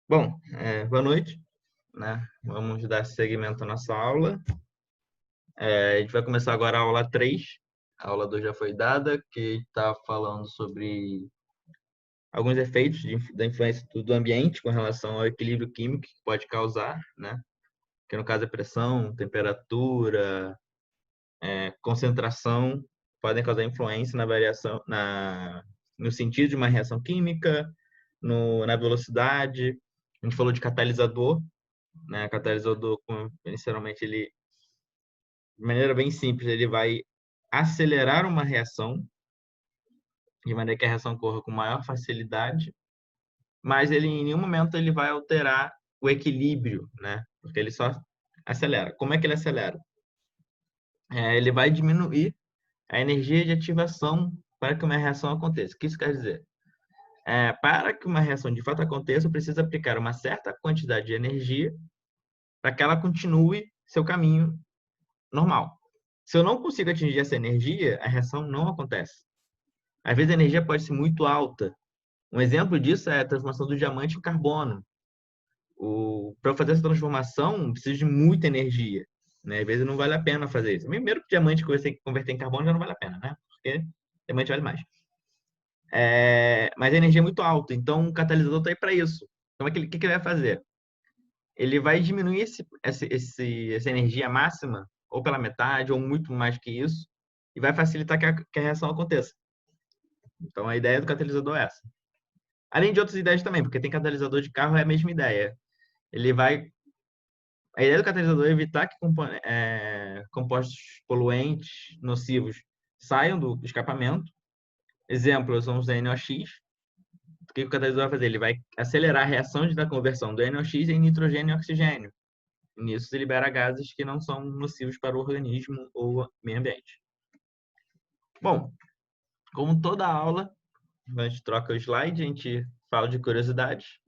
Bom, boa noite, né? Vamos dar seguimento à nossa aula. A gente vai começar agora a aula 3. A aula 2 já foi dada, que está falando sobre alguns efeitos da influência do ambiente com relação ao equilíbrio químico que pode causar, né? Que no caso é pressão, temperatura, concentração, podem causar influência na variação, no sentido de uma reação química, na velocidade. A gente falou de catalisador, né? Catalisador, inicialmente, ele, de maneira bem simples, ele vai acelerar uma reação, de maneira que a reação corra com maior facilidade, mas ele em nenhum momento ele vai alterar o equilíbrio, né? Porque ele só acelera. Como é que ele acelera? Ele vai diminuir a energia de ativação para que uma reação aconteça. O que isso quer dizer? Para que uma reação de fato aconteça, eu preciso aplicar uma certa quantidade de energia para que ela continue seu caminho normal. Se eu não consigo atingir essa energia, a reação não acontece. Às vezes a energia pode ser muito alta. Um exemplo disso é a transformação do diamante em carbono. Para fazer essa transformação, precisa de muita energia. Né? Às vezes não vale a pena fazer isso. Primeiro que diamante converter em carbono já não vale a pena, né? Porque diamante vale mais. Mas a energia é muito alta, então o catalisador está aí para isso. Então, o que ele vai fazer? Ele vai diminuir essa energia máxima, ou pela metade, ou muito mais que isso, e vai facilitar que a reação aconteça. Então, a ideia do catalisador é essa. Além de outras ideias também, porque tem catalisador de carro, é a mesma ideia. Ele vai. A ideia do catalisador é evitar que compostos poluentes, nocivos, saiam do escapamento. Exemplo, são os NOx. O que o catalisador vai fazer? Ele vai acelerar a reação da conversão do NOx em nitrogênio e oxigênio. E nisso se libera gases que não são nocivos para o organismo ou meio ambiente. Bom, como toda aula, a gente troca o slide, a gente fala de curiosidades.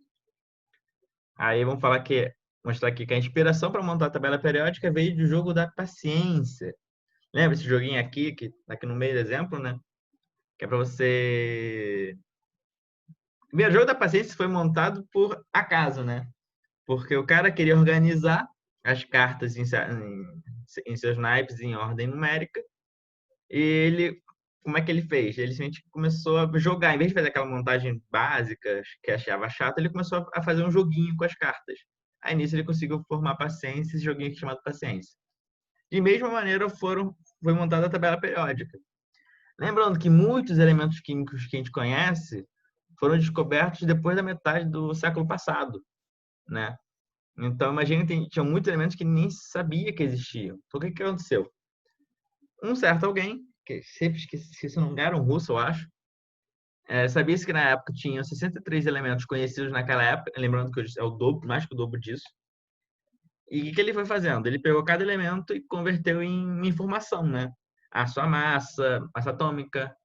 Aí vamos mostrar aqui que a inspiração para montar a tabela periódica veio do jogo da paciência. Lembra esse joguinho aqui, que tá aqui no meio do exemplo, né? Que é para você. O jogo da paciência foi montado por acaso, né? Porque o cara queria organizar as cartas em seus naipes em ordem numérica. E ele, como é que ele fez? Ele simplesmente começou a jogar. Em vez de fazer aquela montagem básica que achava chata, ele começou a fazer um joguinho com as cartas. Aí nisso ele conseguiu formar paciência, esse joguinho aqui chamado paciência. De mesma maneira foi montada a tabela periódica. Lembrando que muitos elementos químicos que a gente conhece foram descobertos depois da metade do século passado, né? Então, imagina que tinha muitos elementos que nem sabia que existiam. Então, o que aconteceu? Um certo alguém, que sempre esqueci o nome, era um russo, eu acho, sabia-se que na época tinham 63 elementos conhecidos naquela época, lembrando que hoje é o dobro, mais que o dobro disso. E o que ele foi fazendo? Ele pegou cada elemento e converteu em informação, né? A sua massa atômica,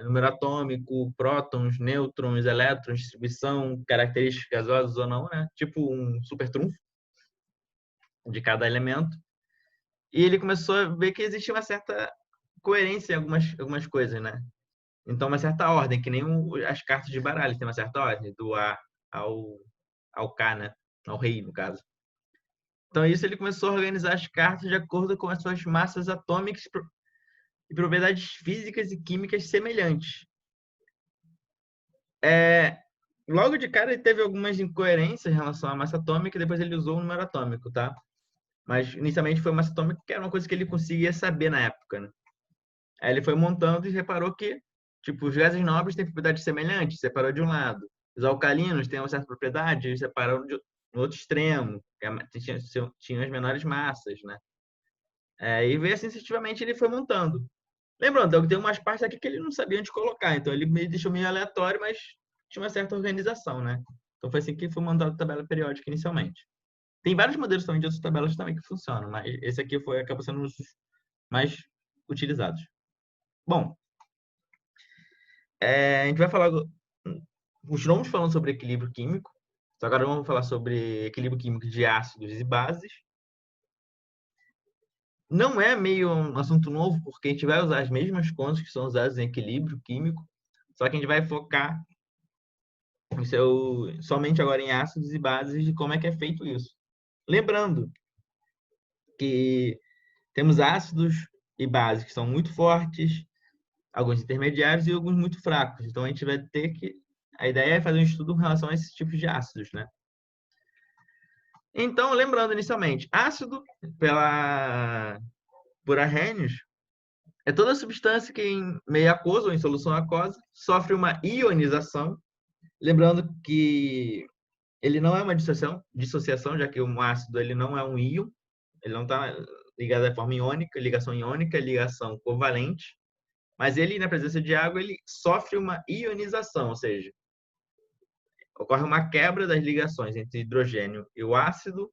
número atômico, prótons, nêutrons, elétrons, distribuição, características gasosas ou não, né? Tipo um super trunfo de cada elemento. E ele começou a ver que existia uma certa coerência em algumas coisas, né? Então, uma certa ordem, que nem as cartas de baralho, tem uma certa ordem, do A ao, ao K, né? Ao rei, no caso. Então, isso ele começou a organizar as cartas de acordo com as suas massas atômicas e propriedades físicas e químicas semelhantes. Logo de cara, ele teve algumas incoerências em relação à massa atômica e depois ele usou o número atômico, tá? Mas, inicialmente, foi massa atômica, que era uma coisa que ele conseguia saber na época, né? Aí ele foi montando e reparou que, tipo, os gases nobres têm propriedades semelhantes, separou de um lado. Os alcalinos têm uma certa propriedade, ele separou no outro extremo, que tinham as menores massas, né? E veio assim, sucessivamente, ele foi montando. Lembrando, tem umas partes aqui que ele não sabia onde colocar, então ele deixou meio aleatório, mas tinha uma certa organização, né? Então foi assim que foi montado a tabela periódica inicialmente. Tem vários modelos também de outras tabelas também que funcionam, mas esse aqui acabou sendo um dos mais utilizados. Bom, a gente vai falar. Continuamos falando sobre equilíbrio químico, só agora vamos falar sobre equilíbrio químico de ácidos e bases. Não é meio um assunto novo, porque a gente vai usar as mesmas contas que são usadas em equilíbrio químico, só que a gente vai focar somente agora em ácidos e bases de como é que é feito isso. Lembrando que temos ácidos e bases que são muito fortes, alguns intermediários e alguns muito fracos. Então a gente vai ter que... A ideia é fazer um estudo em relação a esses tipos de ácidos, né? Então, lembrando inicialmente, ácido por Arrhenius é toda substância que em meio aquoso ou em solução aquosa sofre uma ionização. Lembrando que ele não é uma dissociação, já que o ácido ele não é um íon, ele não está ligado de forma iônica, ligação covalente, mas ele, na presença de água, ele sofre uma ionização, ou seja, ocorre uma quebra das ligações entre hidrogênio e o ácido,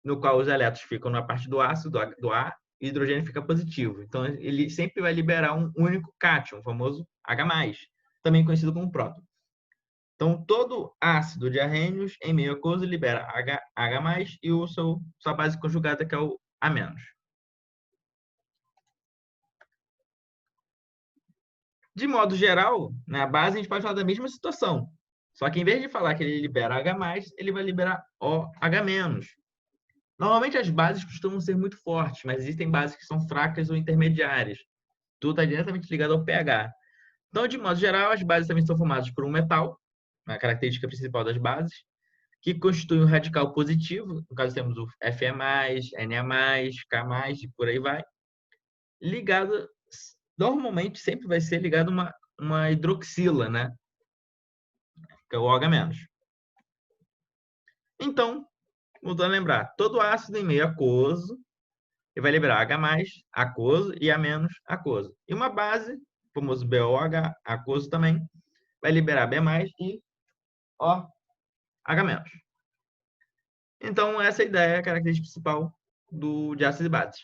no qual os elétrons ficam na parte do ácido, do ar, e o hidrogênio fica positivo. Então, ele sempre vai liberar um único cátion, o famoso H+, também conhecido como próton. Então, todo ácido de Arrhenius em meio aquoso libera H+, e sua base conjugada, que é o A-. De modo geral, na base a gente pode falar da mesma situação. Só que em vez de falar que ele libera H+, ele vai liberar OH-. Normalmente as bases costumam ser muito fortes, mas existem bases que são fracas ou intermediárias. Tudo está diretamente ligado ao pH. Então, de modo geral, as bases também são formadas por um metal, a característica principal das bases, que constitui um radical positivo. No caso, temos o Fe+, Na+, K+, e por aí vai. Ligado, normalmente, sempre vai ser ligado a uma hidroxila, né? Que é o OH-. Então, voltando a lembrar, todo ácido em meio aquoso ele vai liberar H+, aquoso, e A-, aquoso. E uma base, o famoso BOH, aquoso também, vai liberar B+, e OH-. Então, essa é a ideia, a característica principal de ácidos e bases.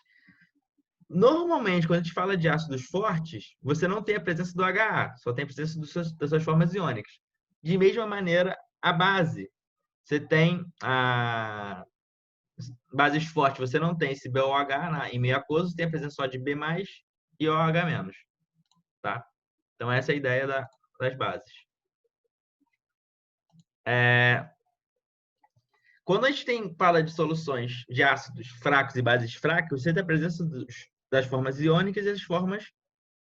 Normalmente, quando a gente fala de ácidos fortes, você não tem a presença do HA, só tem a presença das suas formas iônicas. De mesma maneira, a base. Você tem bases fortes, você não tem esse BOH em meio aquoso, você tem a presença só de B+, e OH-. Tá? Então, essa é a ideia das bases. Quando a gente fala de soluções de ácidos fracos e bases fracas, você tem a presença das formas iônicas e das formas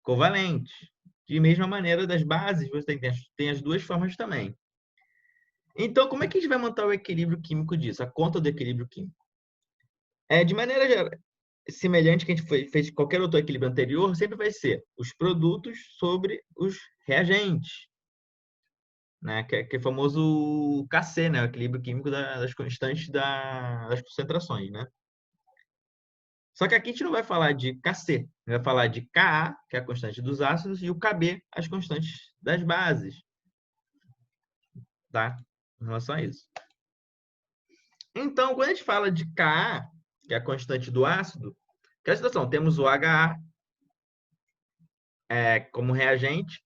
covalentes. De mesma maneira, das bases, você tem as duas formas também. Então, como é que a gente vai montar o equilíbrio químico disso? A conta do equilíbrio químico. De maneira semelhante que a gente fez qualquer outro equilíbrio anterior, sempre vai ser os produtos sobre os reagentes. Né? Que é o famoso KC, né? O equilíbrio químico das constantes das concentrações, né? Só que aqui a gente não vai falar de KC, a gente vai falar de Ka, que é a constante dos ácidos, e o Kb, as constantes das bases. Tá? Em relação a isso. Então, quando a gente fala de Ka, que é a constante do ácido, que é a situação, temos o HA como reagente,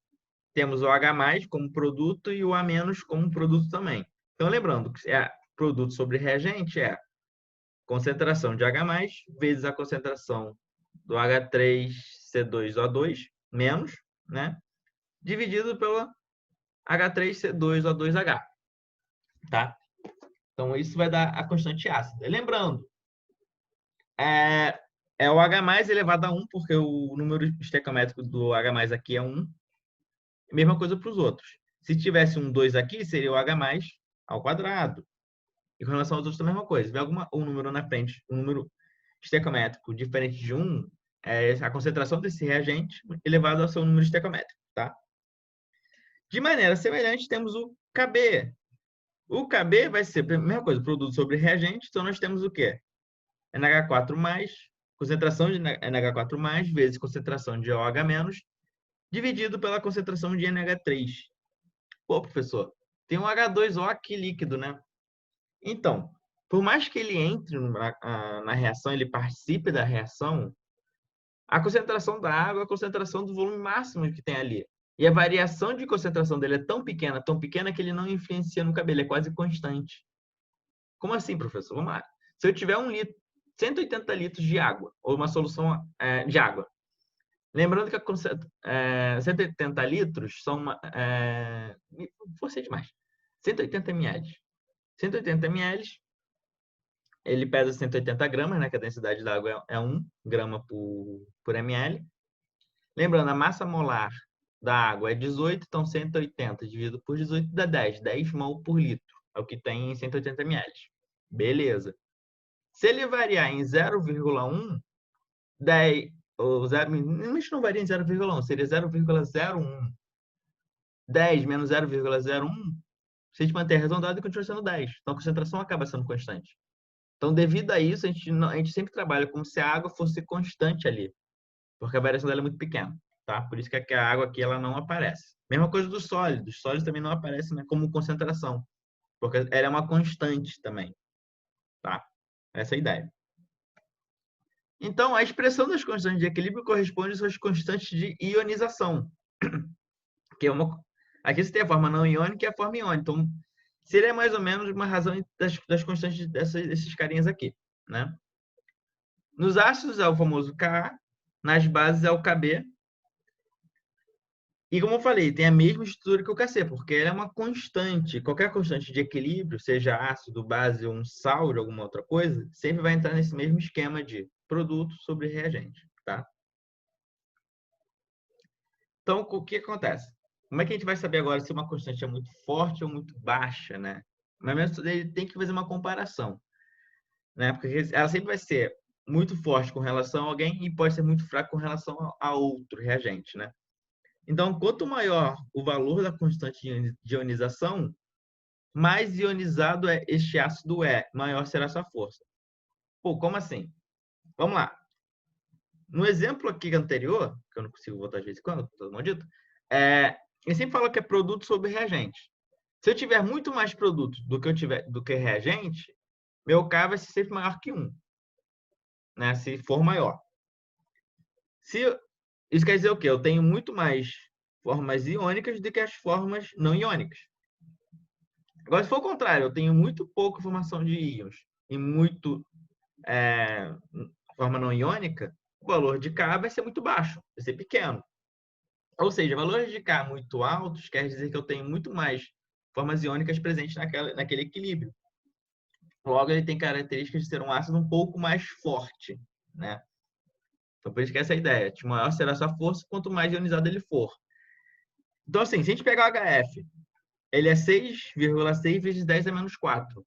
temos o H+ como produto e o A- como produto também. Então, lembrando que produto sobre reagente é concentração de H+ vezes a concentração do H3C2O2 menos, né? Dividido pelo H3C2O2H. Tá? Então, isso vai dar a constante ácida. Lembrando, é o H+ elevado a 1, porque o número estequiométrico do H+ aqui é 1. Mesma coisa para os outros. Se tivesse um 2 aqui, seria o H+ ao quadrado. E com relação aos outros, também a mesma coisa. Se tiver um número na frente, um número estequiométrico diferente de 1, é a concentração desse reagente elevado ao seu número estequiométrico. Tá? De maneira semelhante, temos o Kb. O Kb vai ser a mesma coisa, produto sobre reagente. Então, nós temos o quê? NH4+, concentração de NH4+, vezes concentração de OH-, dividido pela concentração de NH3. Pô, professor, tem um H2O aqui líquido, né? Então, por mais que ele entre na reação, ele participe da reação, a concentração da água é a concentração do volume máximo que tem ali. E a variação de concentração dele é tão pequena que ele não influencia no cabelo, é quase constante. Como assim, professor? Vamos lá. Se eu tiver 180 litros de água, ou uma solução de água, lembrando que 180 litros são força demais. 180 ml. 180 ml, ele pesa 180 gramas, né? Que a densidade da água é 1 grama por ml. Lembrando, a massa molar da água é 18, então 180 dividido por 18 dá 10 mol por litro. É o que tem em 180 ml. Beleza. Se ele variar em 0,1, 10, ou 0, não varia em 0,1, seria 0,01. 10 menos 0,01, se a gente manter arredondado, continua sendo 10. Então a concentração acaba sendo constante. Então, devido a isso, a gente sempre trabalha como se a água fosse constante ali, porque a variação dela é muito pequena, tá? Por isso que a água aqui ela não aparece. Mesma coisa dos sólidos. Os sólidos também não aparecem, né, como concentração, porque ela é uma constante também, tá? Essa é a ideia. Então, a expressão das constantes de equilíbrio corresponde às suas constantes de ionização, que é uma... Aqui você tem a forma não iônica e a forma iônica. Então, seria mais ou menos uma razão das constantes desses carinhas aqui, né? Nos ácidos é o famoso Ka, nas bases é o Kb. E como eu falei, tem a mesma estrutura que o Kc, porque ela é uma constante. Qualquer constante de equilíbrio, seja ácido, base ou um sal de alguma outra coisa, sempre vai entrar nesse mesmo esquema de produto sobre reagente, tá? Então, o que acontece? Como é que a gente vai saber agora se uma constante é muito forte ou muito baixa, né? Mas ele tem que fazer uma comparação, né? Porque ela sempre vai ser muito forte com relação a alguém e pode ser muito fraca com relação a outro reagente, né? Então, quanto maior o valor da constante de ionização, mais ionizado é este ácido maior será sua força. Pô, como assim? Vamos lá. No exemplo aqui anterior, que eu não consigo voltar de vez em quando, todo maldito, ele sempre fala que é produto sobre reagente. Se eu tiver muito mais produto do que reagente, meu K vai ser sempre maior que 1, né? Se for maior. Isso quer dizer o quê? Eu tenho muito mais formas iônicas do que as formas não iônicas. Agora, se for o contrário, eu tenho muito pouca formação de íons e muito forma não iônica, o valor de K vai ser muito baixo, vai ser pequeno. Ou seja, valores de K muito altos quer dizer que eu tenho muito mais formas iônicas presentes naquele equilíbrio. Logo, ele tem características de ser um ácido um pouco mais forte, né? Então, por isso que essa é a ideia. De maior será a sua força, quanto mais ionizado ele for. Então, assim, se a gente pegar o HF, ele é 6,6 vezes 10 a menos 4.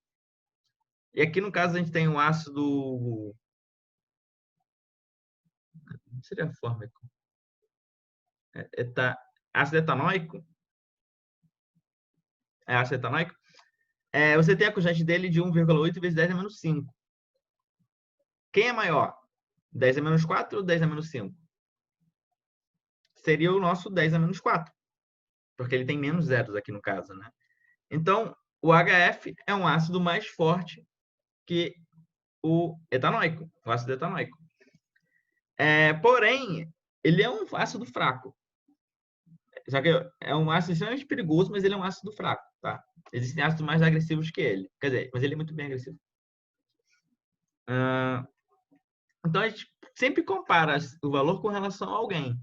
E aqui, no caso, a gente tem um ácido... Não seria fórmico? Ácido etanóico? É ácido etanóico? Você tem a constante dele de 1,8 vezes 10 a menos 5. Quem é maior? 10 a menos 4 ou 10 a menos 5? Seria o nosso 10 a menos 4. Porque ele tem menos zeros aqui no caso, né? Então, o HF é um ácido mais forte que o etanóico, o ácido etanóico. Porém, ele é um ácido fraco. Só que é um ácido extremamente perigoso, mas ele é um ácido fraco, tá? Existem ácidos mais agressivos que ele. Quer dizer, mas ele é muito bem agressivo. Então, a gente sempre compara o valor com relação a alguém.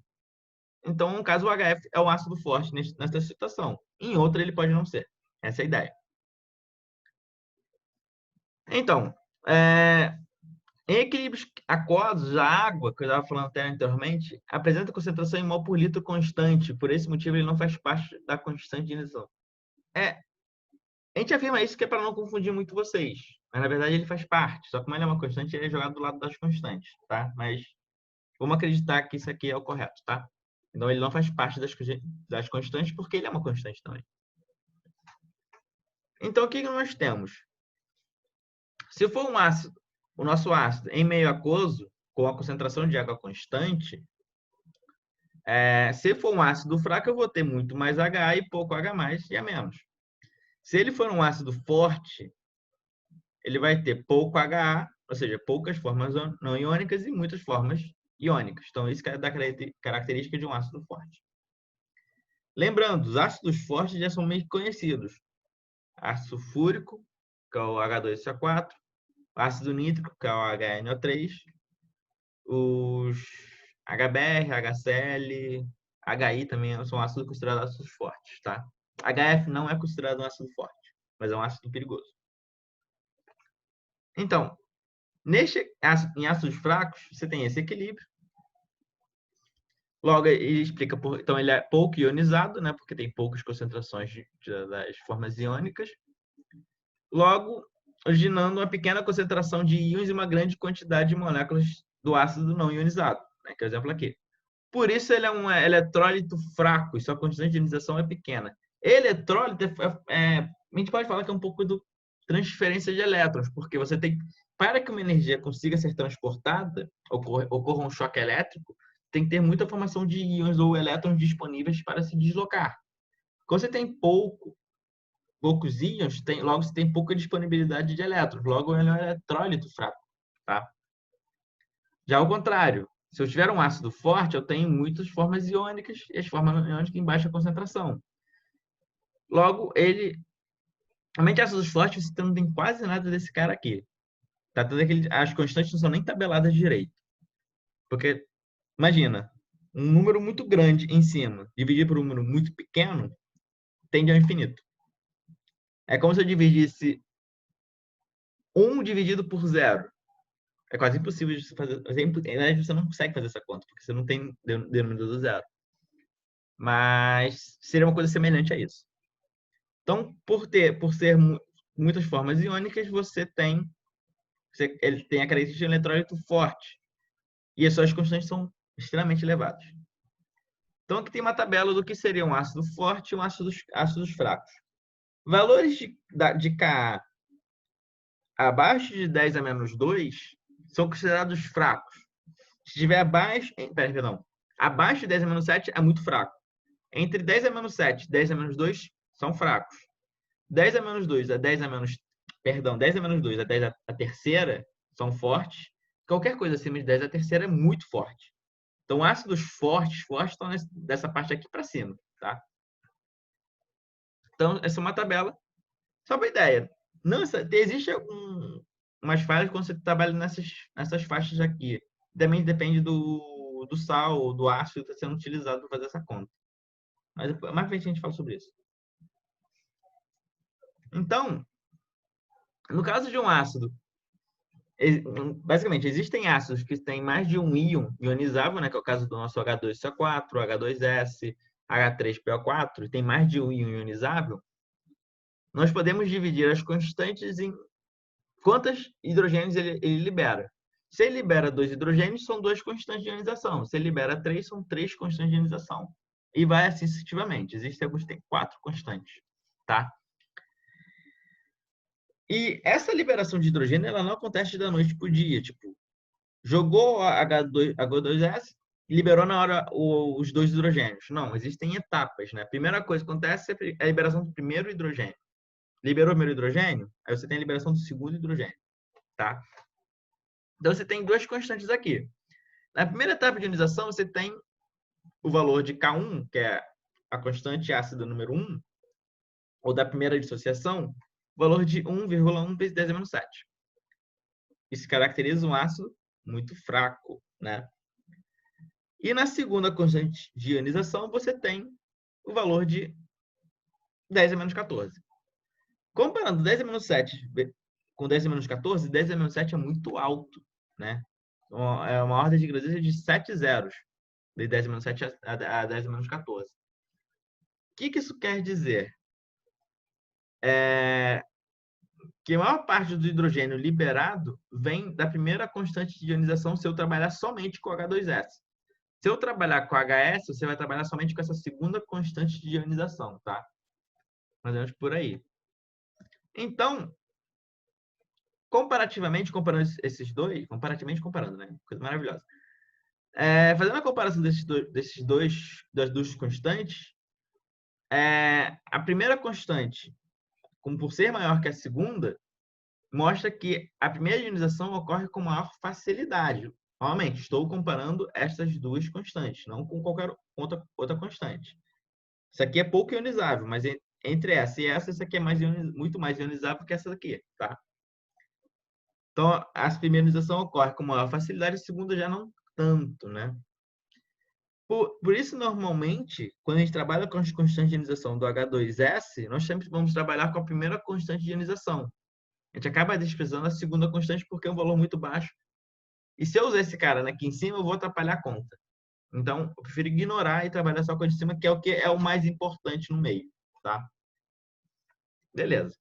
Então, no caso, o HF é um ácido forte nessa situação. Em outra, ele pode não ser. Essa é a ideia. Então, em equilíbrios aquosos, a água, que eu estava falando até anteriormente, apresenta concentração em mol por litro constante. Por esse motivo, ele não faz parte da constante de ionização. A gente afirma isso que é para não confundir muito vocês. Mas, na verdade, ele faz parte. Só que como ele é uma constante, ele é jogado do lado das constantes, tá? Mas vamos acreditar que isso aqui é o correto, tá? Então, ele não faz parte das constantes porque ele é uma constante também. Então, o que nós temos? Se for um ácido, o nosso ácido em meio aquoso, com a concentração de água constante, se for um ácido fraco, eu vou ter muito mais H e pouco H+, e a menos. Se ele for um ácido forte, ele vai ter pouco HA, ou seja, poucas formas não iônicas e muitas formas iônicas. Então, isso é da característica de um ácido forte. Lembrando, os ácidos fortes já são meio conhecidos. Ácido sulfúrico, que é o H2SO4, ácido nítrico, que é o HNO3, os HBr, HCl, HI também são ácidos considerados ácidos fortes, tá? HF não é considerado um ácido forte. mas é um ácido perigoso. Então, em ácidos fracos, você tem esse equilíbrio. Logo, ele explica, então ele é pouco ionizado, né, porque tem poucas concentrações das formas iônicas. Logo, originando uma pequena concentração de íons e uma grande quantidade de moléculas do ácido não ionizado, né, que é o exemplo aqui. Por isso ele é um eletrólito fraco e sua quantidade de ionização é pequena. Eletrólito, a gente pode falar que é um pouco do transferência de elétrons, porque você tem, para que uma energia consiga ser transportada, ocorra um choque elétrico, tem que ter muita formação de íons ou elétrons disponíveis para se deslocar. Quando você tem poucos íons, logo você tem pouca disponibilidade de elétrons, logo ele é um eletrólito fraco, tá? Já ao contrário, se eu tiver um ácido forte, eu tenho muitas formas iônicas e as formas iônicas em baixa concentração. Logo, realmente ácidos fortes você não tem quase nada desse cara aqui. Tá tudo as constantes não são nem tabeladas direito. Porque, imagina, um número muito grande em cima, dividido por um número muito pequeno, tende ao infinito. É como se eu dividisse 1 dividido por 0. É quase impossível de fazer. Você não consegue fazer essa conta, porque você não tem denominador zero. Mas seria uma coisa semelhante a isso. Então, por ser muitas formas iônicas, ele tem a característica de eletrólito forte. E as suas constantes são extremamente elevadas. Então, aqui tem uma tabela do que seria um ácido forte e um ácidos fracos. Valores de Ka abaixo de 10 a menos 2 são considerados fracos. Se estiver abaixo de 10 a menos 7 é muito fraco. Entre 10 a menos 7 e 10 a menos 2 são fracos. 10 a menos 2 a 10 a menos... Perdão, 10 a menos 2 a 10 a terceira são fortes. Qualquer coisa acima de 10 a terceira é muito forte. Então, ácidos fortes estão dessa parte aqui para cima, tá? Então, essa é uma tabela. Só para ideia. Não, existe umas falhas quando você trabalha nessas faixas aqui. Também depende do sal, do ácido que está sendo utilizado para fazer essa conta. Mas mais pra frente a gente fala sobre isso. Então, no caso de um ácido, basicamente, existem ácidos que têm mais de um íon ionizável, né, que é o caso do nosso H2CO4, H2S, H3PO4, e tem mais de um íon ionizável. Nós podemos dividir as constantes em quantos hidrogênios ele libera. Se ele libera 2 hidrogênios, são 2 constantes de ionização. Se ele libera 3, são 3 constantes de ionização. E vai assim sucessivamente. Existem alguns que têm 4 constantes, tá? E essa liberação de hidrogênio, ela não acontece da noite para o dia. Tipo, jogou H2S, liberou na hora os 2 hidrogênios. Não, existem etapas, né? A primeira coisa que acontece é a liberação do primeiro hidrogênio. Liberou o primeiro hidrogênio, aí você tem a liberação do segundo hidrogênio, tá? Então, você tem 2 constantes aqui. Na primeira etapa de ionização, você tem o valor de K1, que é a constante ácida número 1, ou da primeira dissociação, o valor de 1,1 vezes 10 a menos 7. Isso caracteriza um ácido muito fraco, né? E na segunda constante de ionização, você tem o valor de 10 a menos 14. Comparando 10 a menos 7 com 10 a menos 14, 10 a menos 7 é muito alto, né? É uma ordem de grandeza de 7 zeros, de 10 a menos 7 a 10 a menos 14. O que isso quer dizer? Que a maior parte do hidrogênio liberado vem da primeira constante de ionização se eu trabalhar somente com H2S. Se eu trabalhar com HS, você vai trabalhar somente com essa segunda constante de ionização, tá? Mais ou menos por aí. Então, comparando esses dois, né? Coisa maravilhosa. Fazendo a comparação das duas constantes, a primeira constante, como por ser maior que a segunda, mostra que a primeira ionização ocorre com maior facilidade. Novamente, estou comparando essas duas constantes, não com qualquer outra constante. Isso aqui é pouco ionizável, mas entre essa e essa aqui é muito mais ionizável que essa daqui, tá? Então, a primeira ionização ocorre com maior facilidade, a segunda já não tanto, né? Por isso, normalmente, quando a gente trabalha com as constantes de ionização do H2S, nós sempre vamos trabalhar com a primeira constante de ionização. A gente acaba desprezando a segunda constante porque é um valor muito baixo. E se eu usar esse cara aqui em cima, eu vou atrapalhar a conta. Então, eu prefiro ignorar e trabalhar só com a de cima, que é o mais importante no meio, tá? Beleza.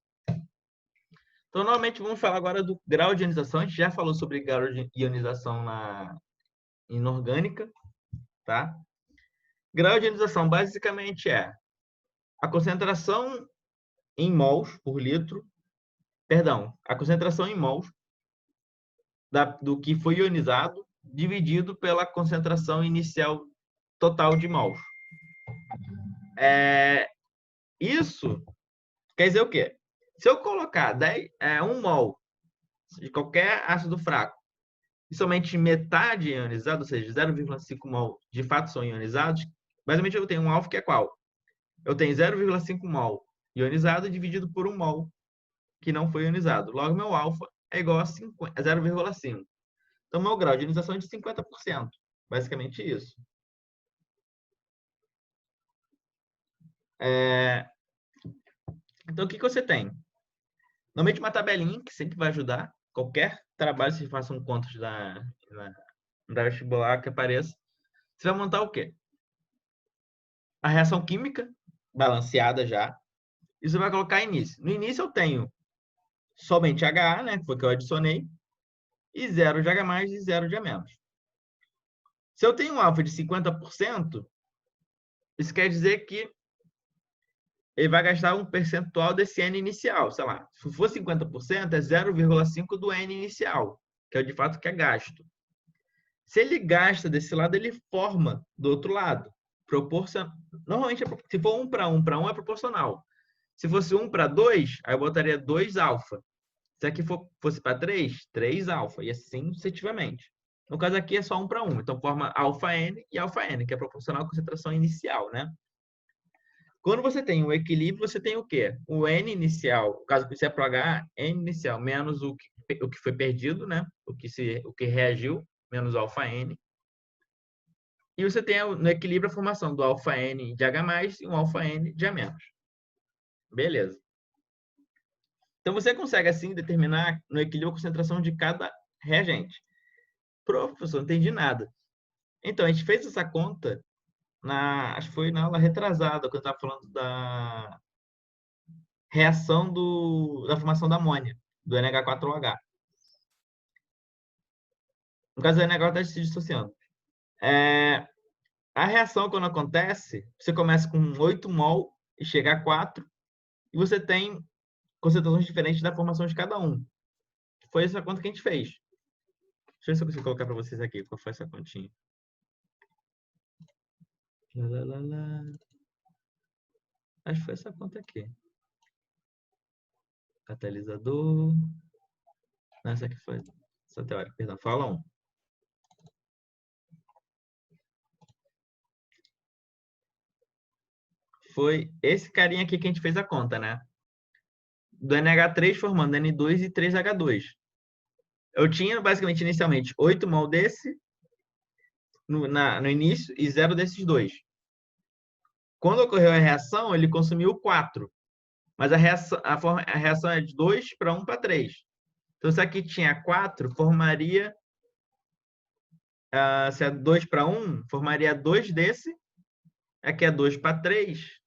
Então, normalmente, vamos falar agora do grau de ionização. A gente já falou sobre grau de ionização na inorgânica, tá? Grau de ionização, basicamente, é a concentração em mols por litro, perdão, a concentração em mols do que foi ionizado dividido pela concentração inicial total de mols. Isso quer dizer o quê? Se eu colocar 1 mol de qualquer ácido fraco e somente metade ionizado, ou seja, 0,5 mol de fato são ionizados, basicamente eu tenho um alfa que é qual? Eu tenho 0,5 mol ionizado dividido por 1 mol que não foi ionizado. Logo, meu alfa é igual a 0,5. Então, meu grau de ionização é de 50%. Basicamente isso. Então, o que você tem? Normalmente, uma tabelinha que sempre vai ajudar. Qualquer trabalho, se faça um contos da vestibular que apareça. Você vai montar o quê? A reação química, balanceada já. E você vai colocar início. No início, eu tenho somente HA, né, que foi que eu adicionei, e 0 de H+, e 0 de A-. Se eu tenho um alfa de 50%, isso quer dizer que ele vai gastar um percentual desse N inicial. Sei lá, se for 50%, é 0,5 do N inicial, que é de fato que é gasto. Se ele gasta desse lado, ele forma do outro lado. Normalmente, se for 1 para 1 para 1 é proporcional. Se fosse 1 para 2, aí eu botaria 2 alfa. Se aqui fosse para 3, 3 alfa. E assim sucessivamente. No caso aqui é só 1 para 1. Então forma alfa N e alfa N, que é proporcional à concentração inicial, né? Quando você tem o equilíbrio, você tem o quê? O N inicial, no caso que isso é para H, N inicial menos o que foi perdido, né? O que reagiu, menos o alfa N. E você tem no equilíbrio a formação do alfa N de H+, e um alfa N de A-. Beleza. Então você consegue assim determinar no equilíbrio a concentração de cada reagente. Professor, não entendi nada. Então, a gente fez essa conta acho que foi na aula retrasada, quando eu estava falando da reação da formação da amônia, do NH4OH. No caso, o NH está se dissociando. A reação, quando acontece, você começa com 8 mol e chega a 4, e você tem concentrações diferentes da formação de cada um. Foi essa conta que a gente fez. Deixa eu ver se eu consigo colocar para vocês aqui qual foi essa continha. Acho que foi essa conta aqui. Catalisador. Não, essa aqui foi essa teórica, perdão. Fala 1. Foi esse carinha aqui que a gente fez a conta, né? Do NH3 formando N2 e 3H2. Eu tinha, basicamente, inicialmente, 8 mol desse no início e 0 desses dois. Quando ocorreu a reação, ele consumiu 4. Mas a reação é de 2 para 1 para 3. Então, se aqui tinha 4, formaria... se é 2 para 1, formaria 2 desse. Aqui é 2 para 3.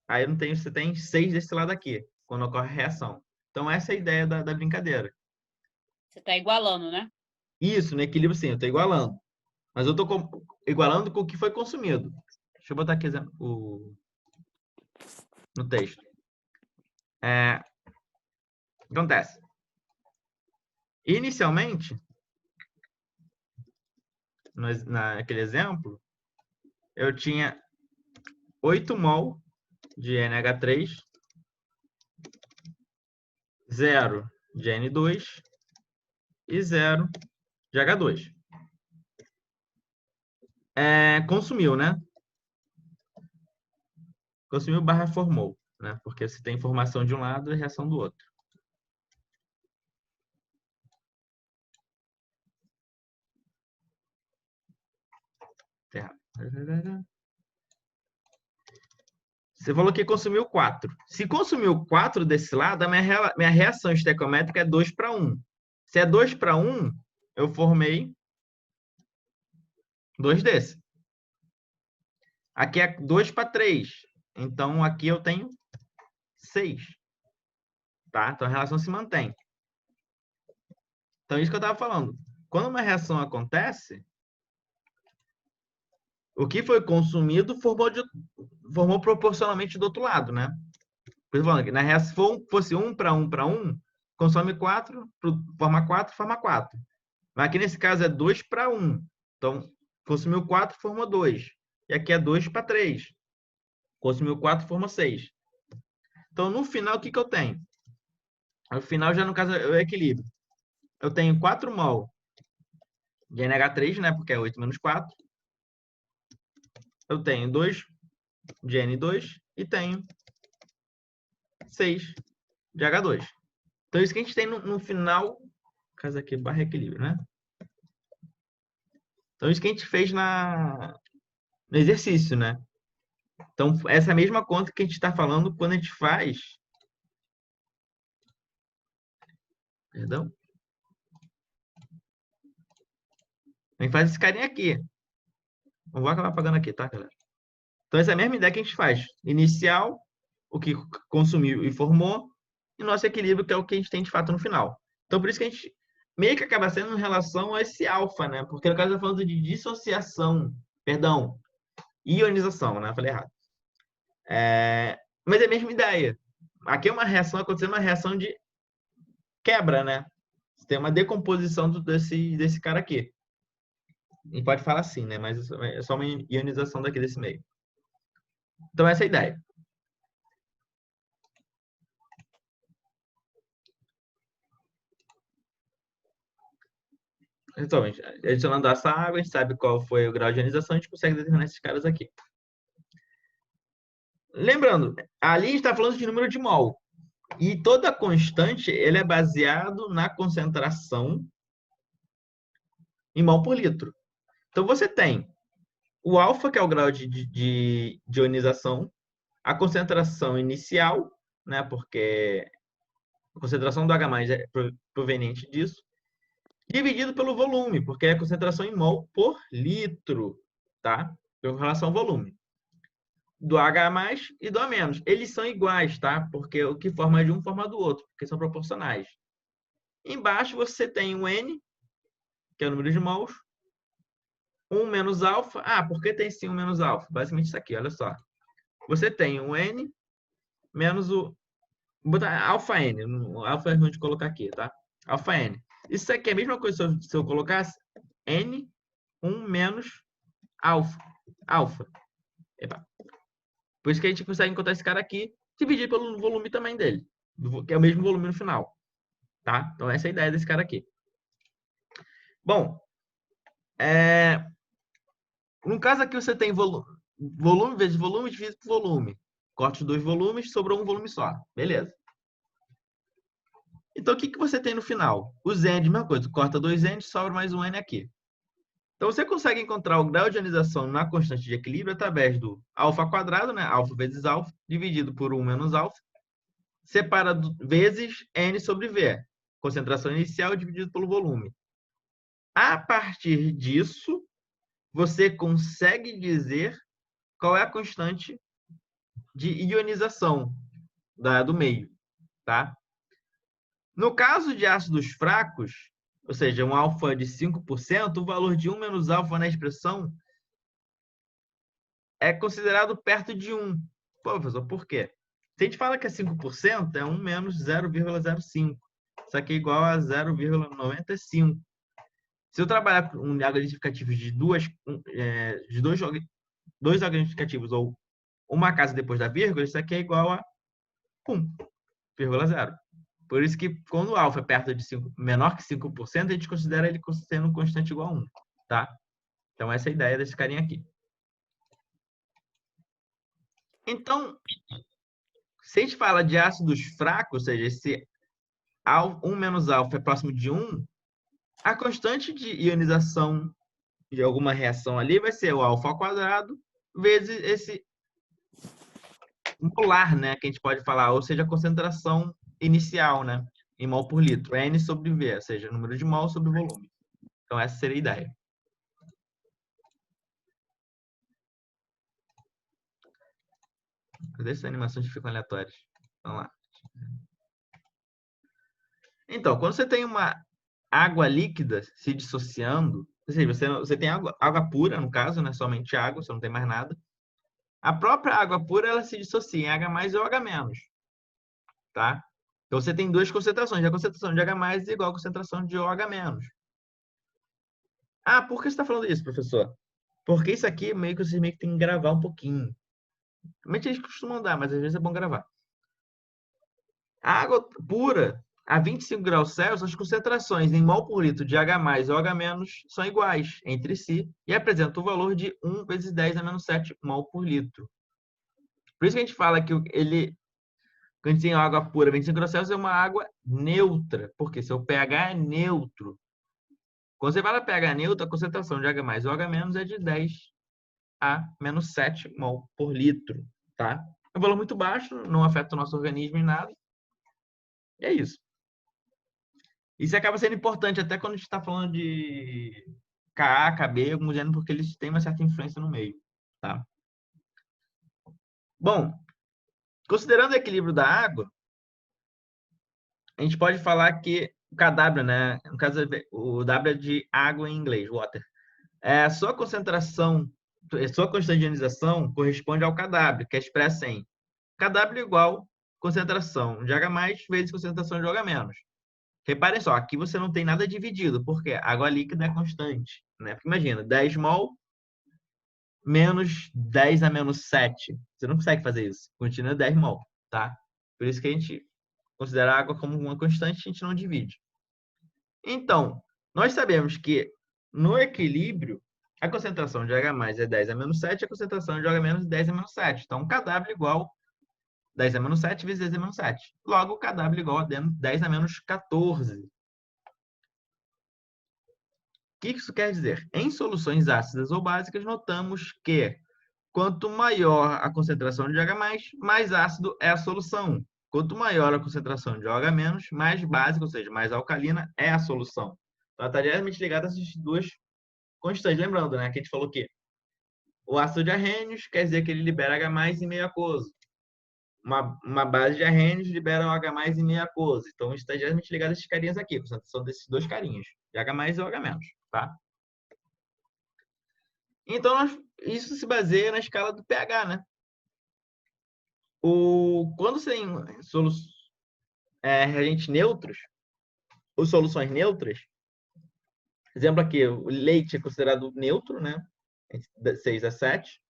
Aí você tem 6 desse lado aqui, quando ocorre a reação. Então, essa é a ideia da brincadeira. Você está igualando, né? Isso, no equilíbrio, sim, eu estou igualando. Mas eu estou igualando com o que foi consumido. Deixa eu botar aqui no texto. O que acontece? Inicialmente, naquele exemplo, eu tinha 8 mol de NH3, 0 de N2 e 0 de H2. Consumiu, né? Consumiu barra formou, né? Porque se tem informação de um lado e reação do outro. Tá errado. Você falou que consumiu 4. Se consumiu 4 desse lado, a minha reação estequiométrica é 2 para 1. Se é 2 para 1, eu formei 2 desse. Aqui é 2 para 3. Então, aqui eu tenho 6. Tá? Então, a relação se mantém. Então, isso que eu estava falando. Quando uma reação acontece, o que foi consumido formou proporcionalmente do outro lado, né? Por isso, falando, na reação, se fosse 1 para 1 para 1, consome 4, forma 4, forma 4. Mas aqui nesse caso é 2 para 1. Então, consumiu 4, formou 2. E aqui é 2 para 3. Consumiu 4, formou 6. Então, no final, o que eu tenho? No final, já no caso, é o equilíbrio. Eu tenho 4 mol de NH3, né? Porque é 8 menos 4. Eu tenho 2 de N2 e tenho 6 de H2. Então, isso que a gente tem no final, caso aqui, barra equilíbrio, né? Então, isso que a gente fez no exercício, né? Então, essa é a mesma conta que a gente está falando quando a gente faz... Perdão? A gente faz esse carinha aqui. Não vou acabar apagando aqui, tá, galera? Então, essa é a mesma ideia que a gente faz. Inicial, o que consumiu e formou, e nosso equilíbrio, que é o que a gente tem de fato no final. Então, por isso que a gente meio que acaba sendo em relação a esse alfa, né? Porque no caso eu falando de dissociação, perdão, ionização, né? Eu falei errado. Mas é a mesma ideia. Aqui é uma reação, acontecendo uma reação de quebra, né? Tem uma decomposição desse cara aqui. A gente pode falar assim, né? Mas é só uma ionização daqui desse meio. Então, essa é a ideia. Então, adicionando essa água, a gente sabe qual foi o grau de ionização, a gente consegue determinar esses caras aqui. Lembrando, ali a gente está falando de número de mol. E toda constante ele é baseado na concentração em mol por litro. Então, você tem o alfa, que é o grau de ionização, a concentração inicial, né, porque a concentração do H+ é proveniente disso, dividido pelo volume, porque é a concentração em mol por litro, tá? Em relação ao volume. Do H+ e do A-. Eles são iguais, tá? Porque o que forma de um forma do outro, porque são proporcionais. Embaixo você tem o N, que é o número de mols, 1 menos alfa. Ah, por que tem sim 1 menos alfa? Basicamente isso aqui, olha só. Você tem o N menos o... Vou botar alfa N. Alfa é ruim de colocar aqui, tá? Alfa N. Isso aqui é a mesma coisa se eu colocasse N, 1 menos alfa. Alfa. Epa. Por isso que a gente consegue encontrar esse cara aqui, dividir pelo volume também dele, que é o mesmo volume no final. Tá? Então, essa é a ideia desse cara aqui. Bom, no caso aqui você tem volume vezes volume dividido por volume. Corta os dois volumes, sobrou um volume só. Beleza. Então, o que você tem no final? Os N, mesma coisa. Corta 2 N, sobra mais um N aqui. Então, você consegue encontrar o grau de ionização na constante de equilíbrio através do alfa quadrado, né? Alfa vezes alfa, dividido por 1 menos alfa, separado vezes N sobre V. Concentração inicial dividido pelo volume. A partir disso, você consegue dizer qual é a constante de ionização do meio, tá? No caso de ácidos fracos, ou seja, um alfa de 5%, o valor de 1 menos alfa na expressão é considerado perto de 1. Pô, professor, por quê? Se a gente fala que é 5%, é 1 menos 0,05. Isso aqui é igual a 0,95. Se eu trabalhar com um identificativo de dois identificativos ou uma casa depois da vírgula, isso aqui é igual a 1,0. Por isso que quando o alfa é perto de 5, menor que 5%, a gente considera ele sendo um constante igual a 1. Tá? Então, essa é a ideia desse carinha aqui. Então, se a gente fala de ácidos fracos, ou seja, esse 1 menos alfa é próximo de 1, a constante de ionização de alguma reação ali vai ser o alfa ao quadrado vezes esse molar, né? Que a gente pode falar, ou seja, a concentração inicial, né? Em mol por litro. N sobre V, ou seja, número de mol sobre volume. Então, essa seria a ideia. Cadê essas animações que ficam aleatórias? Vamos lá. Então, quando você tem uma água líquida se dissociando, ou seja, você tem água pura, no caso, né? Somente água, você não tem mais nada. A própria água pura, ela se dissocia em H+ ou H-, tá? Então, você tem duas concentrações. A concentração de H+ é igual à concentração de OH-. Ah, por que você está falando isso, professor? Porque isso aqui meio que vocês meio que tem que gravar um pouquinho. Realmente eles costumam dar, mas às vezes é bom gravar. A água pura, a 25 graus Celsius, as concentrações em mol por litro de H+ ou H- são iguais entre si e apresentam o valor de 1 vezes 10⁻⁷ mol por litro. Por isso que a gente fala que ele, quando a gente tem água pura, 25 graus Celsius, é uma água neutra, porque seu pH é neutro. Quando você fala pH neutro, a concentração de H+ ou H- é de 10⁻⁷ mol por litro, tá? É um valor muito baixo, não afeta o nosso organismo em nada. E é isso. Isso acaba sendo importante até quando a gente está falando de Ka, Kb, alguns gêneros, porque eles têm uma certa influência no meio, tá? Bom, considerando o equilíbrio da água, a gente pode falar que o Kw, né? No caso, o W é de água em inglês, water. A sua concentração, a sua constante de ionização corresponde ao Kw, que é expressa em Kw igual concentração de H+ vezes concentração de OH-. Reparem só, aqui você não tem nada dividido, porque a água líquida é constante, né? Porque imagina, 10 mol menos 10⁻⁷. Você não consegue fazer isso. Continua 10 mol, tá? Por isso que a gente considera a água como uma constante, a gente não divide. Então, nós sabemos que no equilíbrio, a concentração de H+ é 10⁻⁷, a concentração de OH- é 10⁻⁷. Então, Kw igual 10⁻⁷ vezes 10⁻⁷. Logo, Kw igual a 10⁻14. O que isso quer dizer? Em soluções ácidas ou básicas, notamos que quanto maior a concentração de H+, mais ácido é a solução. Quanto maior a concentração de OH-, mais básica, ou seja, mais alcalina é a solução. Então, ela está diretamente ligada a essas duas constantes. Lembrando, né, que a gente falou que o ácido de arrênios quer dizer que ele libera H+ em meio aquoso. Uma base de arrênios libera o H+ em meio aquoso. Então, isso está diretamente ligado a esses carinhas aqui, a concentração desses dois carinhas, de H+ e OH-, tá? Então, isso se baseia na escala do pH, né? Quando você tem reagentes neutros, ou soluções neutras, exemplo aqui, o leite é considerado neutro, né? 6 a 7.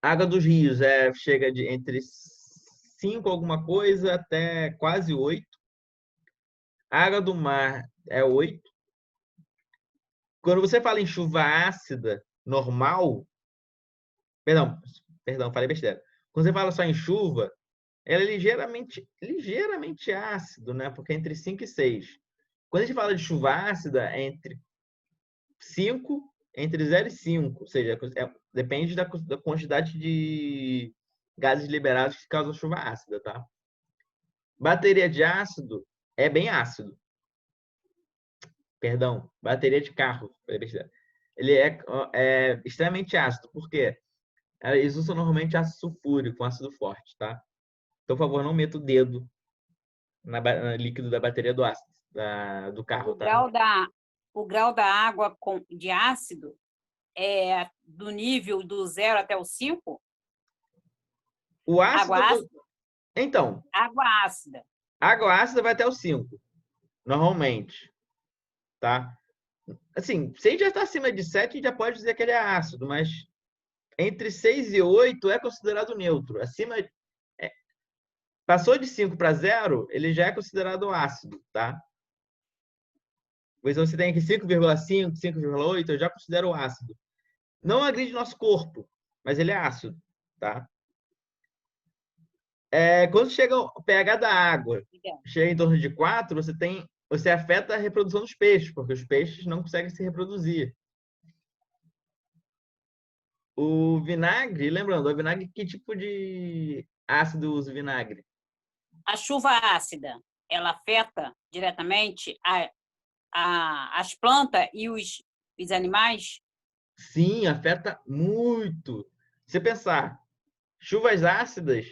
Água dos rios chega de entre 5 alguma coisa até quase 8. Água do mar é 8. Quando você fala em chuva ácida normal, perdão, falei besteira. Quando você fala só em chuva, ela é ligeiramente ácido, né? Porque é entre 5 e 6. Quando a gente fala de chuva ácida, é entre 0 e 5, ou seja, depende da quantidade de gases liberados que causam chuva ácida, tá? Bateria de ácido é bem ácido. Perdão, bateria de carro, falei besteira. Ele é extremamente ácido, por quê? Eles usam normalmente ácido sulfúrico, ácido forte, tá? Então, por favor, não meta o dedo no líquido da bateria do ácido, do carro, tá? O grau da água de ácido é do nível do 0 até o 5? O ácido. Água ácida? Então, água ácida. Água ácida vai até o 5, normalmente, tá? Assim, se a gente já está acima de 7, a gente já pode dizer que ele é ácido, mas entre 6 e 8 é considerado neutro. Passou de 5 para 0, ele já é considerado ácido, tá? Pois você tem aqui 5,5, 5,8, eu já considero ácido. Não agride nosso corpo, mas ele é ácido, tá? Quando chega o pH da água, chega em torno de 4, você tem você afeta a reprodução dos peixes, porque os peixes não conseguem se reproduzir. O vinagre, lembrando, o vinagre, que tipo de ácido usa o vinagre? A chuva ácida, ela afeta diretamente as plantas e os animais? Sim, afeta muito. Se você pensar, chuvas ácidas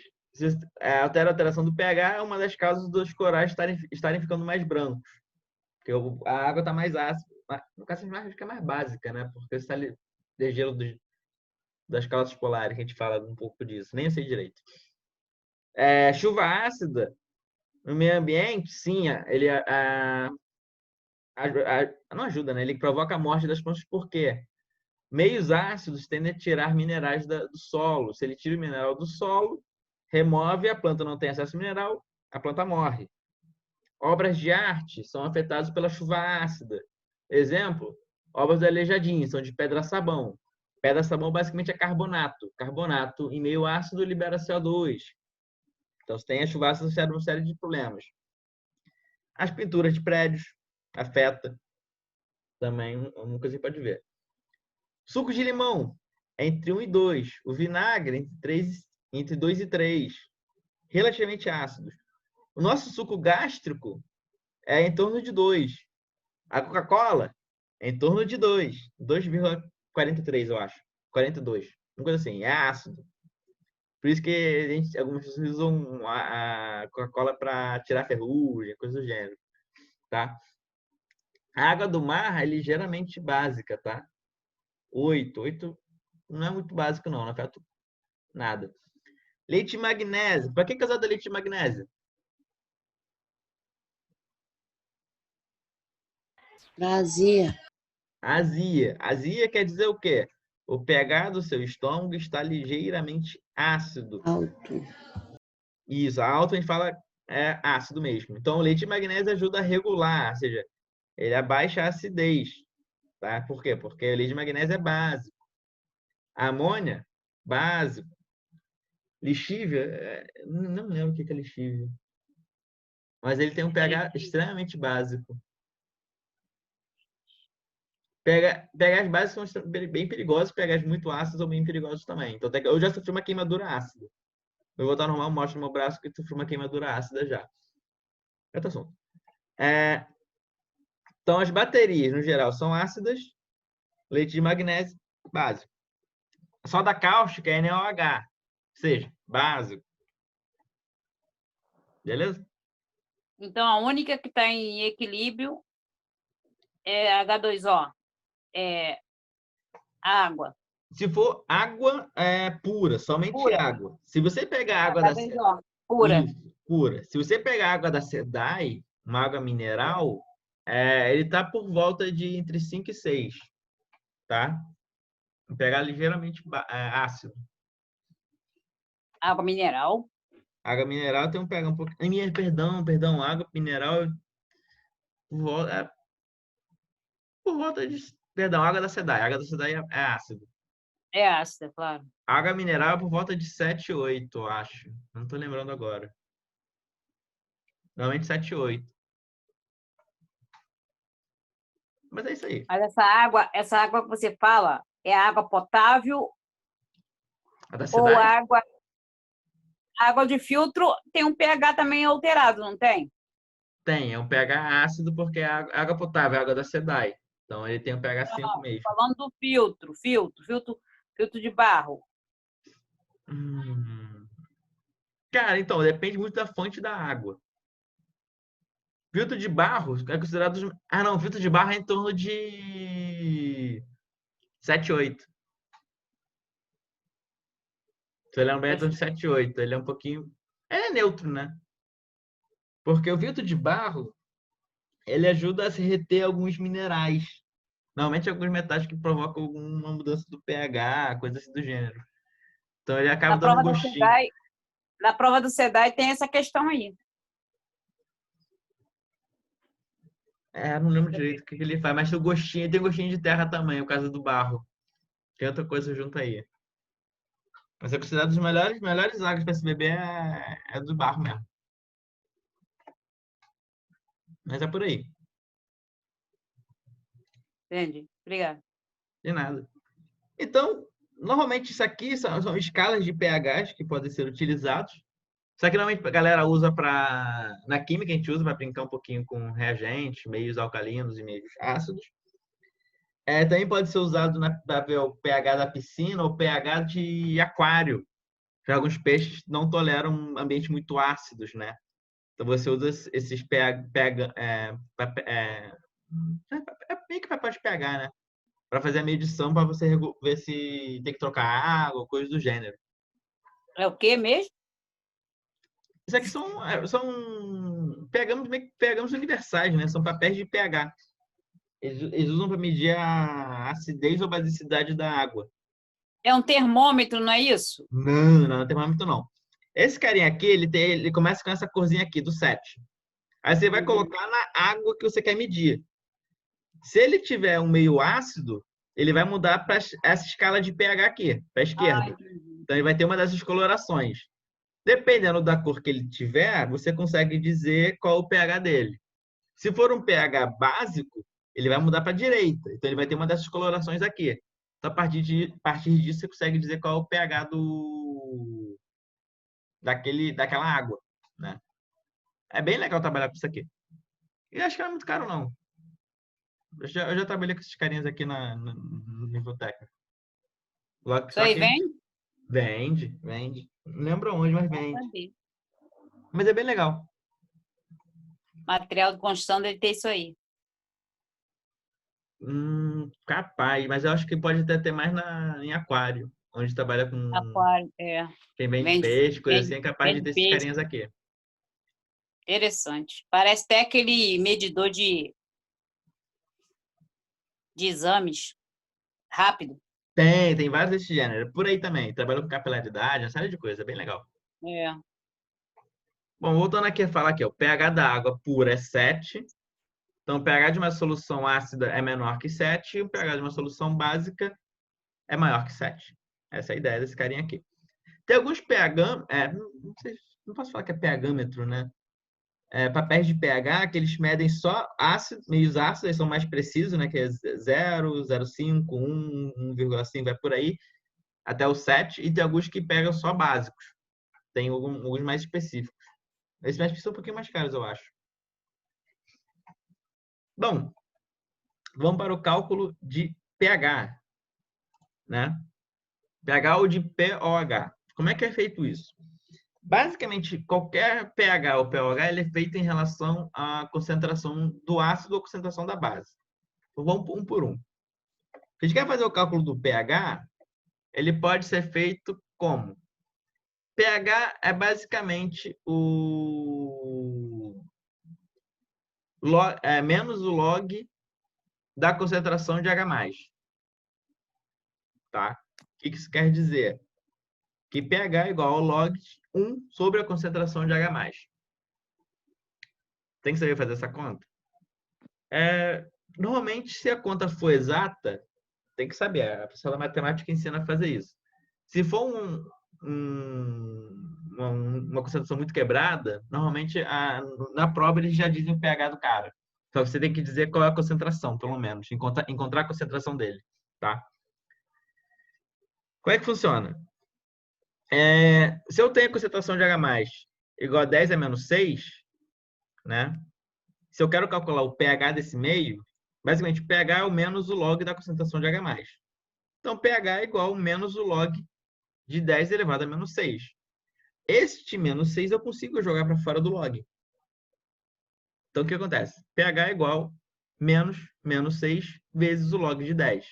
altera a alteração do pH, é uma das causas dos corais estarem ficando mais brancos. Porque a água está mais ácida. No caso, acho que é mais básica, né? Porque está de gelo das calças polares, que a gente fala um pouco disso. Nem sei direito. Chuva ácida no meio ambiente, sim, ele não ajuda, né? Ele provoca a morte das plantas, por quê? Meios ácidos tendem a tirar minerais do solo. Se ele tira o mineral do solo, remove, a planta não tem acesso ao mineral, a planta morre. Obras de arte são afetadas pela chuva ácida. Exemplo, obras do Aleijadinho, são de pedra-sabão. Pedra-sabão basicamente é carbonato. Carbonato em meio ácido libera CO2. Então, você tem a chuva ácida associada a uma série de problemas. As pinturas de prédios afeta também, uma coisa que você pode ver. Suco de limão, entre 1 e 2. O vinagre, entre 2 e 3. Relativamente ácidos. O nosso suco gástrico é em torno de 2. A Coca-Cola é em torno de 2. 2,43, eu acho. 42. Uma coisa assim, é ácido. Por isso que algumas pessoas usam a Coca-Cola para tirar ferrugem, coisa do gênero. Tá? A água do mar é ligeiramente básica, tá? 8. 8 não é muito básico, não afeta nada. Leite de magnésio. Para que é usado leite de magnésio? Pra azia. Azia. Azia quer dizer o quê? O pH do seu estômago está ligeiramente ácido. Alto. Isso, alto a gente fala ácido mesmo. Então, o leite de magnésio ajuda a regular, ou seja, ele abaixa a acidez. Tá? Por quê? Porque o leite de magnésio é básico. A amônia, básico. Lixívia, não lembro o que é lixívia. Mas ele tem um pH extremamente básico. pHs básicos são bem perigosos, pHs muito ácidos são bem perigosos também. Então, eu já sofri uma queimadura ácida. Eu vou voltar normal, mostro no meu braço que sofri uma queimadura ácida já. Outro assunto. Então, as baterias, no geral, são ácidas. Leite de magnésio, básico. Soda cáustica é NaOH, ou seja, básico. Beleza? Então, a única que está em equilíbrio é H2O, é água. Se for água pura, somente Pura. água. Se você pegar água H2O, pura. Isso, pura. Se você pegar água da SEDAI, uma água mineral, ele está por volta de entre 5 e 6, tá? Vou pegar ligeiramente ácido. Água mineral. Água mineral tem um pH um pouco. Perdão, água mineral por volta de. Perdão, água da SEDAI. Água da SEDAI é ácido. É ácida, claro. Água mineral é por volta de 7, 8, eu acho. Não estou lembrando agora. Normalmente 7, 8. Mas é isso aí. Mas essa água que você fala, é água potável A da ou SEDAI? água de filtro tem um pH também alterado, não tem? Tem, é um pH ácido porque é água potável, é água da SEDAI. Então ele tem um pH 5 Não, mesmo. falando do filtro de barro. Cara, então, depende muito da fonte da água. Filtro de barro é considerado. Ah, não, filtro de barro é em torno de 7, 8. Se eu lembro bem, é em torno de 7, 8. Ele é um pouquinho. É neutro, né? Porque o filtro de barro ele ajuda a se reter alguns minerais. Normalmente alguns metais que provocam alguma mudança do pH, coisa assim do gênero. Então ele acaba Na dando um prova do gostinho. SEDAI, na prova do SEDAI tem essa questão aí. Não lembro direito o que ele faz, mas tem gostinho de terra também, o caso do barro. Tem outra coisa junto aí. Mas é considerado os melhores águas para se beber é do barro mesmo. Mas é por aí. Entendi. Obrigada. De nada. Então, normalmente isso aqui são escalas de pHs que podem ser utilizados. Só que normalmente a galera usa para... Na química a gente usa para brincar um pouquinho com reagentes, meios alcalinos e meios ácidos. Também pode ser usado para ver o pH da piscina ou pH de aquário. Já alguns peixes não toleram ambientes muito ácidos, né? Então você usa esses pH meio que papel de pH, né? Para fazer a medição para você ver se tem que trocar água, coisa do gênero. É o quê mesmo? Isso aqui são pHs universais, né? São papéis de pH. Eles usam para medir a acidez ou basicidade da água. É um termômetro, não é isso? Não é termômetro, não. Esse carinha aqui, ele começa com essa corzinha aqui, do 7. Aí você vai colocar na água que você quer medir. Se ele tiver um meio ácido, ele vai mudar para essa escala de pH aqui, para a esquerda. Então ele vai ter uma dessas colorações. Dependendo da cor que ele tiver, você consegue dizer qual é o pH dele. Se for um pH básico, ele vai mudar para a direita. Então ele vai ter uma dessas colorações aqui. Então, a partir disso, você consegue dizer qual é o pH daquela água, né? É bem legal trabalhar com isso aqui. E acho que não é muito caro, não. Eu já trabalhei com esses carinhas aqui no nível técnico. Isso aí vem? Vende. Não lembro onde, mas vende. Sabia. Mas é bem legal. Material de construção deve ter isso aí. Capaz, mas eu acho que pode até ter mais em aquário, onde trabalha com Aquário, quem vende Vende, peixe, coisa vende, assim, é capaz de vende ter esses peixe. carinhas aqui. Interessante. Parece até aquele medidor de exames rápido. Tem vários desse gênero. Por aí também. Trabalha com capilaridade, uma série de coisas. É bem legal. É. Bom, voltando aqui a falar aqui, ó, o pH da água pura é 7. Então, o pH de uma solução ácida é menor que 7 e o pH de uma solução básica é maior que 7. Essa é a ideia desse carinha aqui. Tem alguns pH, não posso falar que é pHmetro, né? Papéis de pH que eles medem só meios ácidos, eles são mais precisos, né? Que é 0, 0,5, 1, 1,5, vai por aí, até o 7. E tem alguns que pegam só básicos. Tem alguns mais específicos. Esses mais específicos são um pouquinho mais caros, eu acho. Bom, vamos para o cálculo de pH, né? pH ou de pOH. Como é que é feito isso? Basicamente, qualquer pH ou pOH ele é feito em relação à concentração do ácido ou concentração da base. Então, vamos um por um. Se a gente quer fazer o cálculo do pH, ele pode ser feito como? pH é basicamente menos o log da concentração de H+. Tá? O que isso quer dizer? Que pH é igual ao log 1 sobre a concentração de H+. Tem que saber fazer essa conta? Normalmente, se a conta for exata, tem que saber. A pessoa da matemática ensina a fazer isso. Se for uma concentração muito quebrada, normalmente na prova eles já dizem o pH do cara. Só que você tem que dizer qual é a concentração, pelo menos. Encontrar a concentração dele. Tá? Como é que funciona? Se eu tenho a concentração de H+, igual a 10 a menos 6, né? Se eu quero calcular o pH desse meio, basicamente o pH é o menos o log da concentração de H+. Então, pH é igual ao menos o log de 10 elevado a menos 6. Este menos 6 eu consigo jogar para fora do log. Então, o que acontece? pH é igual menos 6 vezes o log de 10.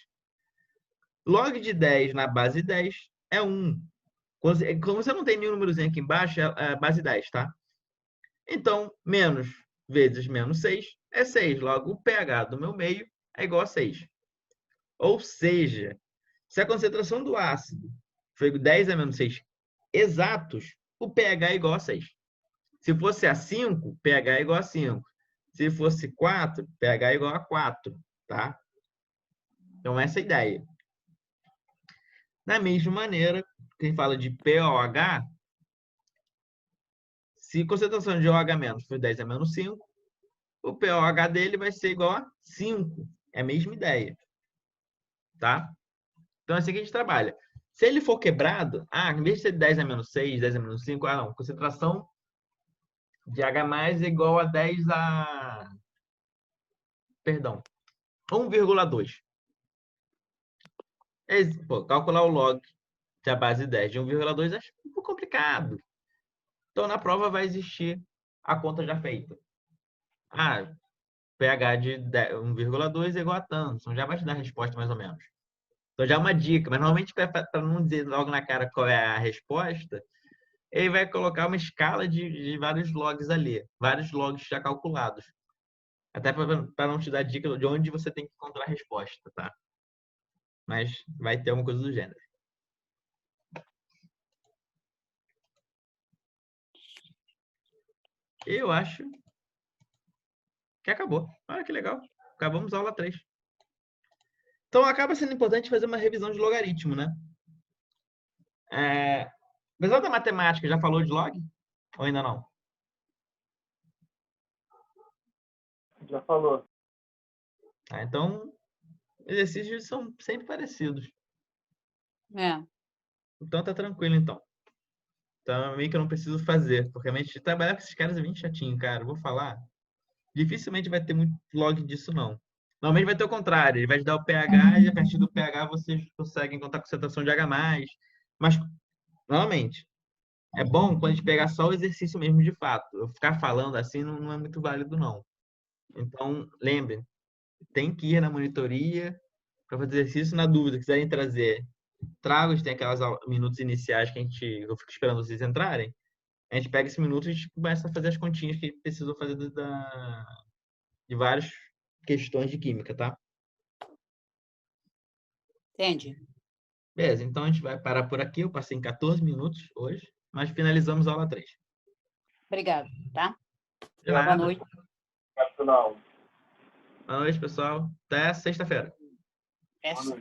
Log de 10 na base 10 é 1. Quando você não tem nenhum númerozinho aqui embaixo, é base 10, tá? Então, menos vezes menos 6 é 6. Logo, o pH do meu meio é igual a 6. Ou seja, se a concentração do ácido foi 10 a menos 6 exatos, o pH é igual a 6. Se fosse a 5, pH é igual a 5. Se fosse 4, pH é igual a 4. Tá? Então, essa é a ideia. Da mesma maneira, quem fala de pOH, se a concentração de OH- for 10 a menos 5, o pOH dele vai ser igual a 5. É a mesma ideia. Tá? Então, é assim que a gente trabalha. Se ele for quebrado, em vez de ser 10 a menos 6, 10 a menos 5, não. Concentração de H+ é igual a 10 a... Perdão. 1,2. Calcular o log de a base 10 de 1,2 é um pouco complicado. Então, na prova vai existir a conta já feita. pH de 1,2 é igual a tanto. Então, já vai te dar a resposta mais ou menos. Então, já é uma dica. Mas, normalmente, para não dizer logo na cara qual é a resposta, ele vai colocar uma escala de vários logs ali. Vários logs já calculados. Até para não te dar dica de onde você tem que encontrar a resposta, tá? Mas vai ter alguma coisa do gênero. Eu acho que acabou. Olha que legal. Acabamos a aula 3. Então, acaba sendo importante fazer uma revisão de logaritmo, né? O pessoal da matemática já falou de log? Ou ainda não? Já falou. Então, exercícios são sempre parecidos. Então, tá tranquilo, então. Então, meio que eu não preciso fazer. Porque realmente trabalhar com esses caras é bem chatinho, cara. Eu vou falar. Dificilmente vai ter muito log disso, não. Normalmente vai ter o contrário. Ele vai te dar o pH e a partir do pH vocês conseguem encontrar a concentração de H+. Mas, normalmente, é bom quando a gente pegar só o exercício mesmo de fato. Eu ficar falando assim não é muito válido, não. Então, lembrem, tem que ir na monitoria para fazer exercício. Na dúvida, quiserem trazer, tragos, tem aquelas minutos iniciais que eu fico esperando vocês entrarem. A gente pega esse minuto e a gente começa a fazer as continhas que precisam fazer de várias questões de química, tá? Entendi. Beleza, então a gente vai parar por aqui. Eu passei em 14 minutos hoje, mas finalizamos a aula 3. Obrigada, tá? De nada. Boa noite. Boa Boa noite, pessoal. Até sexta-feira. Essa